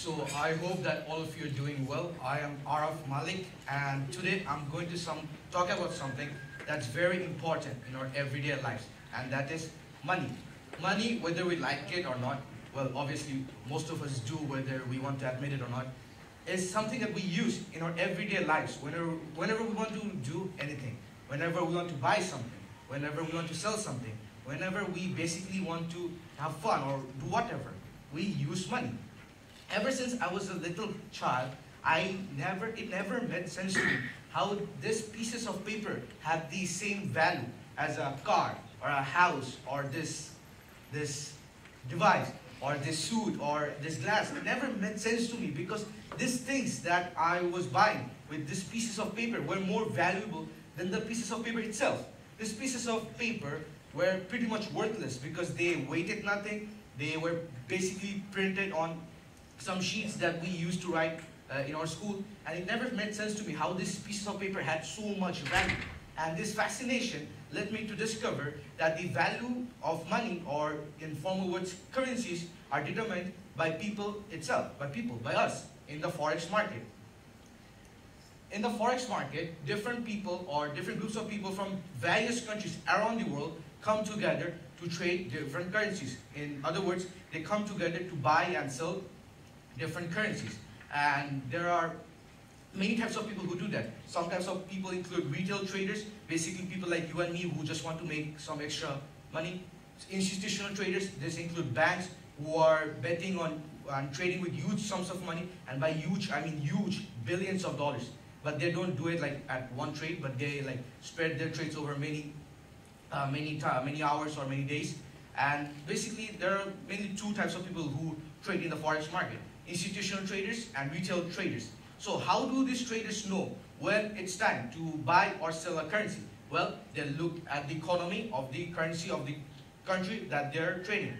So I hope that all of you are doing well. I am Araf, Malik, and today I'm going to talk about something that's very important in our everyday lives, and that is money. Money, whether we like it or not, well, obviously most of us do, whether we want to admit it or not, is something that we use in our everyday lives whenever we want to do anything, whenever we want to buy something, whenever we want to sell something, whenever we basically want to have fun or do whatever, we use money. Ever since I was a little child, it never made sense to me how these pieces of paper have the same value as a car or a house or this device or this suit or this glass. It never made sense to me because these things that I was buying with these pieces of paper were more valuable than the pieces of paper itself. These pieces of paper were pretty much worthless because they weighted nothing. They were basically printed on some sheets that we used to write in our school, and it never made sense to me how these pieces of paper had so much value. And this fascination led me to discover that the value of money, or in formal words, currencies, are determined by people itself, by us, in the forex market. In the forex market, different people or different groups of people from various countries around the world come together to trade different currencies. In other words, they come together to buy and sell different currencies. And there are many types of people who do that. Some types of people include retail traders, basically people like you and me who just want to make some extra money. Institutional traders, this include banks who are betting on trading with huge sums of money, and by huge, I mean huge, billions of dollars. But they don't do it like at one trade, but they like spread their trades over many hours or many days. And basically there are mainly two types of people who trade in the forex market: institutional traders and retail traders. So how do these traders know when it's time to buy or sell a currency? Well, they look at the economy of the currency of the country that they're trading.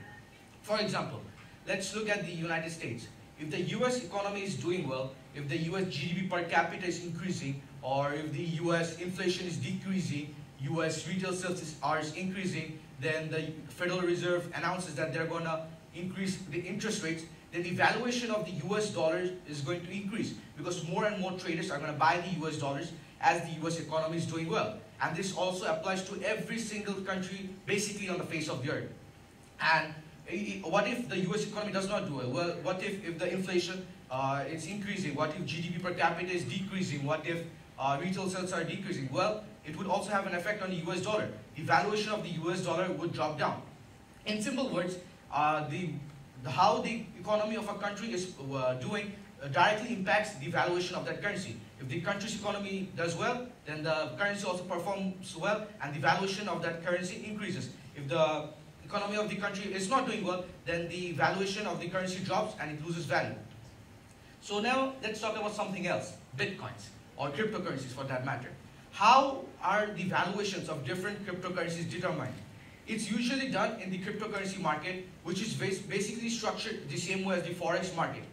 For example, let's look at the United States. If the US economy is doing well, if the US GDP per capita is increasing, or if the US inflation is decreasing, US retail sales are increasing, then the Federal Reserve announces that they're going to increase the interest rates, then the valuation of the US dollar is going to increase because more and more traders are going to buy the US dollars as the US economy is doing well. And this also applies to every single country basically on the face of the earth. And what if the US economy does not do well? Well, what if the inflation is increasing? What if GDP per capita is decreasing? What if retail sales are decreasing? Well, it would also have an effect on the US dollar. The valuation of the US dollar would drop down. In simple words, how the economy of a country is doing directly impacts the valuation of that currency. If the country's economy does well, then the currency also performs well and the valuation of that currency increases. If the economy of the country is not doing well, then the valuation of the currency drops and it loses value. So now let's talk about something else, bitcoins or cryptocurrencies for that matter. How are the valuations of different cryptocurrencies determined? It's usually done in the cryptocurrency market, which is basically structured the same way as the forex market.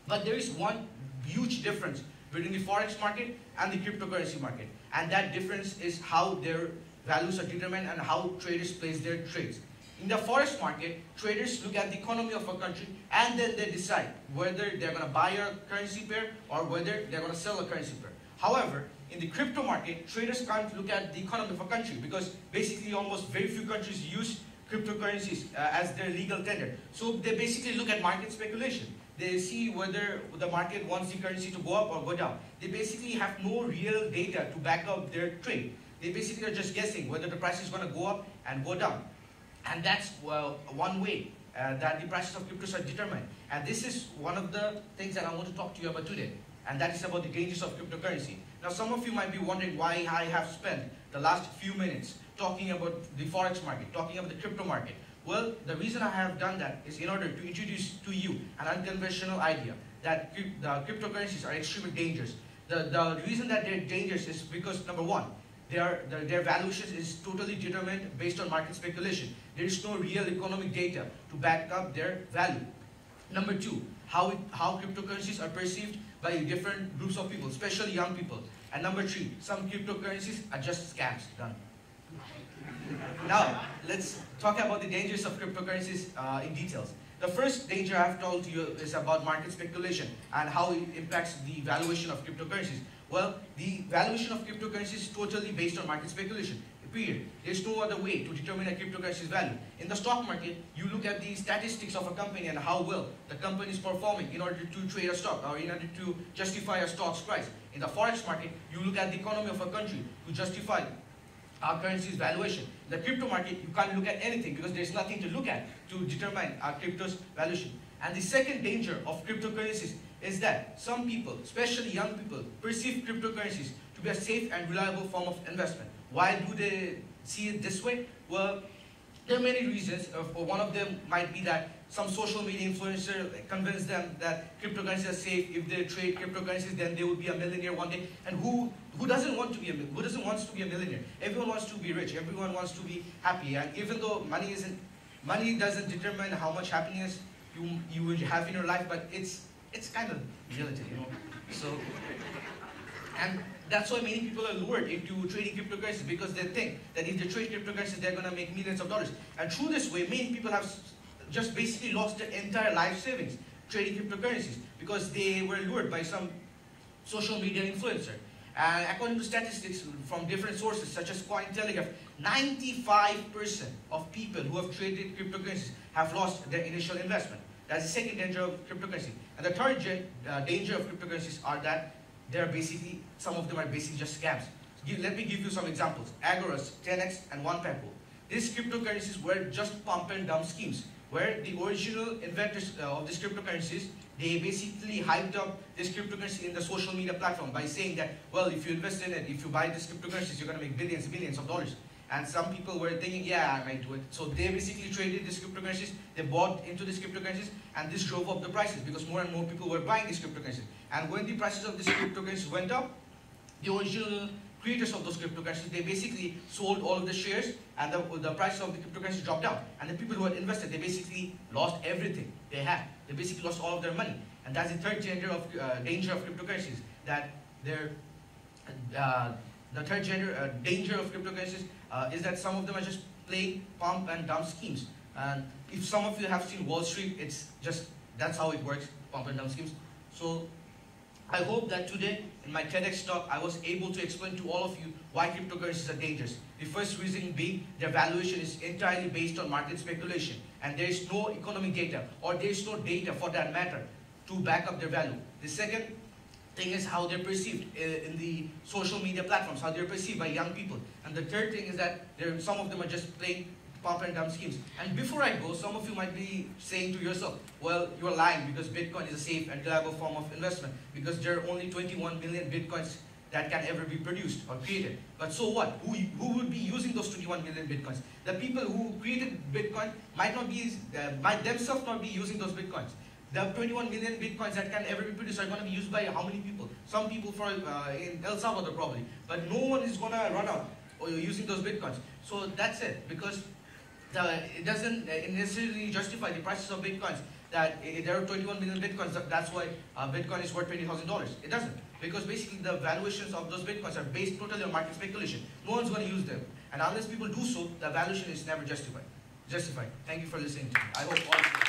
But there is one huge difference between the forex market and the cryptocurrency market. And that difference is how their values are determined and how traders place their trades. In the forex market, traders look at the economy of a country and then they decide whether they're going to buy a currency pair or whether they're going to sell a currency pair. However, in the crypto market, traders can't look at the economy of a country because basically almost very few countries use cryptocurrencies as their legal tender. So they basically look at market speculation. They see whether the market wants the currency to go up or go down. They basically have no real data to back up their trade. They basically are just guessing whether the price is going to go up and go down. And that's one way that the prices of cryptos are determined. And this is one of the things that I want to talk to you about today. And that is about the dangers of cryptocurrency. Now some of you might be wondering why I have spent the last few minutes talking about the forex market, talking about the crypto market. Well, the reason I have done that is in order to introduce to you an unconventional idea that the cryptocurrencies are extremely dangerous. The reason that they're dangerous is because, number one, their valuation is totally determined based on market speculation. There is no real economic data to back up their value. Number two, how cryptocurrencies are perceived by different groups of people, especially young people. And number three, some cryptocurrencies are just scams. Done. Now, let's talk about the dangers of cryptocurrencies in details. The first danger I've told you is about market speculation and how it impacts the valuation of cryptocurrencies. Well, the valuation of cryptocurrencies is totally based on market speculation. Period. There's no other way to determine a cryptocurrency's value. In the stock market, you look at the statistics of a company and how well the company is performing in order to trade a stock or in order to justify a stock's price. In the forex market, you look at the economy of a country to justify our currency's valuation. In the crypto market, you can't look at anything because there's nothing to look at to determine our crypto's valuation. And the second danger of cryptocurrencies is that some people, especially young people, perceive cryptocurrencies to be a safe and reliable form of investment. Why do they see it this way? Well, there are many reasons. One of them might be that some social media influencer convinced them that cryptocurrencies are safe. If they trade cryptocurrencies, then they will be a millionaire one day. And who doesn't want to be a millionaire? Everyone wants to be rich. Everyone wants to be happy. And even though money doesn't determine how much happiness you will have in your life, but it's kind of relative, you know. So, and that's why many people are lured into trading cryptocurrencies, because they think that if they trade cryptocurrencies, they're going to make millions of dollars. And through this way, many people have just basically lost their entire life savings trading cryptocurrencies because they were lured by some social media influencer. And according to statistics from different sources, such as Cointelegraph, 95% of people who have traded cryptocurrencies have lost their initial investment. That's the second danger of cryptocurrency. And the third danger of cryptocurrencies are that some of them are basically just scams. Let me give you some examples. Agoras, 10x, and OnePepo. These cryptocurrencies were just pump and dump schemes, where the original inventors of these cryptocurrencies, they basically hyped up this cryptocurrency in the social media platform by saying that, well, if you invest in it, if you buy these cryptocurrencies, you're going to make billions and billions of dollars. And some people were thinking, yeah, I might do it. So they basically traded these cryptocurrencies, they bought into these cryptocurrencies, and this drove up the prices because more and more people were buying these cryptocurrencies. And when the prices of these cryptocurrencies went up, the original creators of those cryptocurrencies, they basically sold all of the shares, and the price of the cryptocurrency dropped down. And the people who had invested, they basically lost everything they had. They basically lost all of their money. And that's the third danger of cryptocurrencies, that the third danger of cryptocurrencies is that some of them are just plain pump and dump schemes. And if some of you have seen Wall Street, that's how it works, pump and dump schemes. So I hope that today in my TEDx talk, I was able to explain to all of you why cryptocurrencies are dangerous. The first reason being their valuation is entirely based on market speculation, and there is no economic data, or there is no data for that matter, to back up their value. The second thing is how they're perceived in the social media platforms, how they're perceived by young people. And the third thing is that some of them are just plain pump and dump schemes. And before I go, some of you might be saying to yourself, well, you're lying because Bitcoin is a safe and reliable form of investment, because there are only 21 million Bitcoins that can ever be produced or created. But so what? Who would be using those 21 million Bitcoins? The people who created Bitcoin might themselves not be using those Bitcoins. The 21 million Bitcoins that can ever be produced are going to be used by how many people? Some people in El Salvador probably. But no one is going to run out using those Bitcoins. So that's it, because it doesn't necessarily justify the prices of Bitcoins, that there are 21 million Bitcoins, that's why Bitcoin is worth $20,000. It doesn't, because basically the valuations of those Bitcoins are based totally on market speculation. No one's going to use them. And unless people do so, the valuation is never justified. Thank you for listening to me. I hope all of you